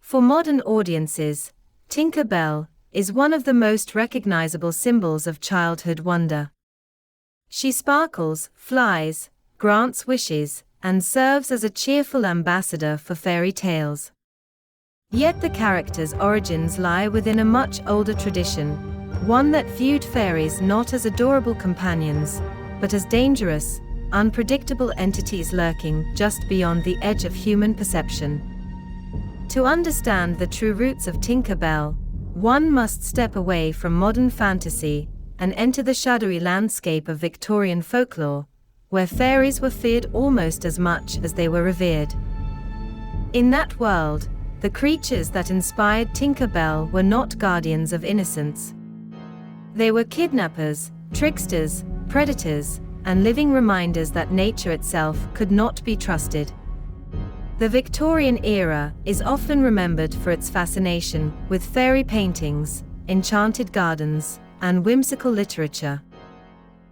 For modern audiences, Tinker Bell is one of the most recognizable symbols of childhood wonder. She sparkles, flies, grants wishes, and serves as a cheerful ambassador for fairy tales. Yet the character's origins lie within a much older tradition, one that viewed fairies not as adorable companions, but as dangerous, unpredictable entities lurking just beyond the edge of human perception. To understand the true roots of Tinker Bell, one must step away from modern fantasy and enter the shadowy landscape of Victorian folklore, where fairies were feared almost as much as they were revered. In that world, the creatures that inspired Tinker Bell were not guardians of innocence. They were kidnappers, tricksters, predators, and living reminders that nature itself could not be trusted. The Victorian era is often remembered for its fascination with fairy paintings, enchanted gardens, and whimsical literature.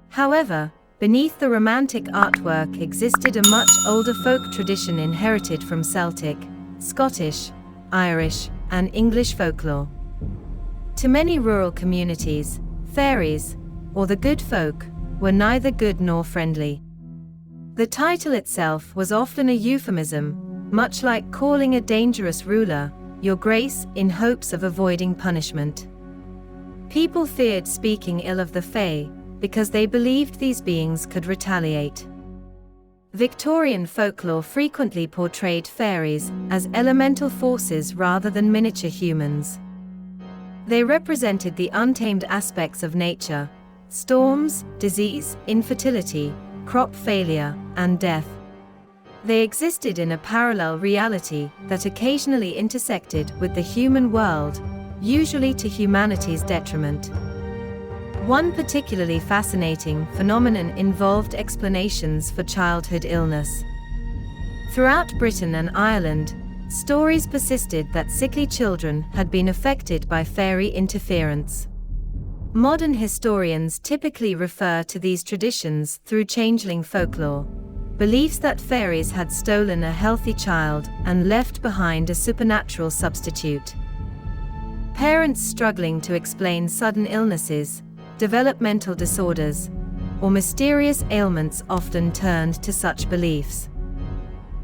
However, beneath the romantic artwork existed a much older folk tradition inherited from Celtic, Scottish, Irish, and English folklore. To many rural communities, fairies, or the good folk, were neither good nor friendly. The title itself was often a euphemism, much like calling a dangerous ruler, Your Grace, in hopes of avoiding punishment. People feared speaking ill of the Fae, because they believed these beings could retaliate. Victorian folklore frequently portrayed fairies as elemental forces rather than miniature humans. They represented the untamed aspects of nature: storms, disease, infertility, crop failure, and death. They existed in a parallel reality that occasionally intersected with the human world, usually to humanity's detriment. One particularly fascinating phenomenon involved explanations for childhood illness. Throughout Britain and Ireland, stories persisted that sickly children had been affected by fairy interference. Modern historians typically refer to these traditions through changeling folklore, beliefs that fairies had stolen a healthy child and left behind a supernatural substitute. Parents struggling to explain sudden illnesses, developmental disorders, or mysterious ailments often turned to such beliefs.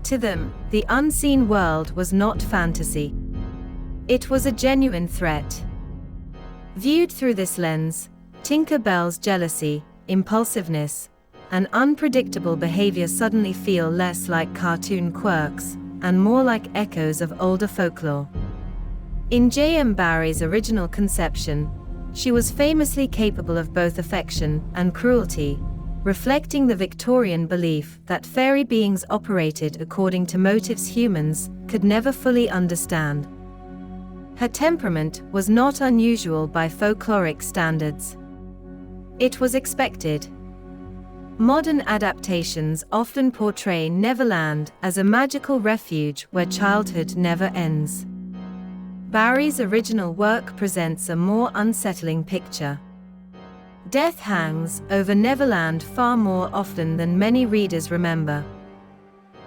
To them, the unseen world was not fantasy. It was a genuine threat. Viewed through this lens, Tinker Bell's jealousy, impulsiveness, and unpredictable behavior suddenly feel less like cartoon quirks and more like echoes of older folklore. In J.M. Barrie's original conception, she was famously capable of both affection and cruelty, reflecting the Victorian belief that fairy beings operated according to motives humans could never fully understand. Her temperament was not unusual by folkloric standards. It was expected. Modern adaptations often portray Neverland as a magical refuge where childhood never ends. Barrie's original work presents a more unsettling picture. Death hangs over Neverland far more often than many readers remember.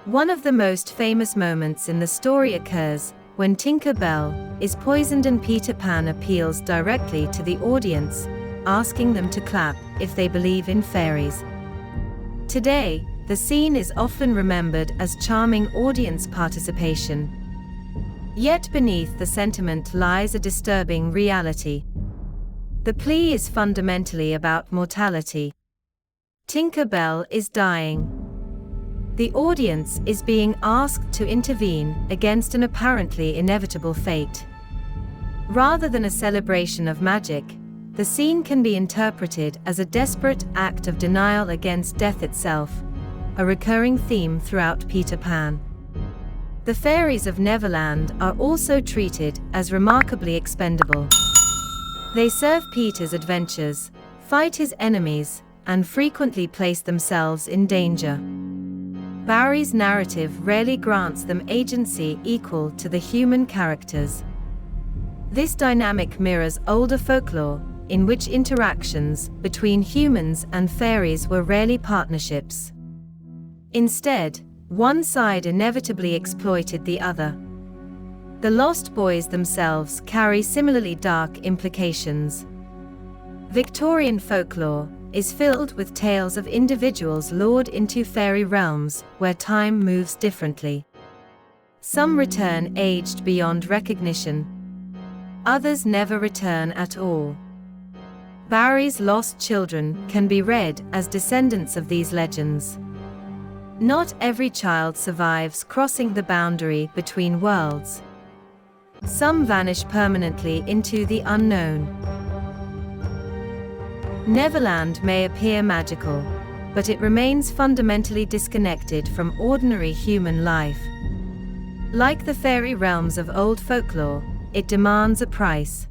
One of the most famous moments in the story occurs when Tinker Bell is poisoned and Peter Pan appeals directly to the audience, asking them to clap if they believe in fairies. Today, the scene is often remembered as charming audience participation. Yet beneath the sentiment lies a disturbing reality. The plea is fundamentally about mortality. Tinker Bell is dying. The audience is being asked to intervene against an apparently inevitable fate. Rather than a celebration of magic, the scene can be interpreted as a desperate act of denial against death itself, a recurring theme throughout Peter Pan. The fairies of Neverland are also treated as remarkably expendable. They serve Peter's adventures, fight his enemies, and frequently place themselves in danger. Barrie's narrative rarely grants them agency equal to the human characters. This dynamic mirrors older folklore, in which interactions between humans and fairies were rarely partnerships. Instead, one side inevitably exploited the other. The Lost Boys themselves carry similarly dark implications. Victorian folklore is filled with tales of individuals lured into fairy realms where time moves differently. Some return aged beyond recognition. Others never return at all. Barry's lost children can be read as descendants of these legends. Not every child survives crossing the boundary between worlds. Some vanish permanently into the unknown. Neverland may appear magical, but it remains fundamentally disconnected from ordinary human life. Like the fairy realms of old folklore, it demands a price.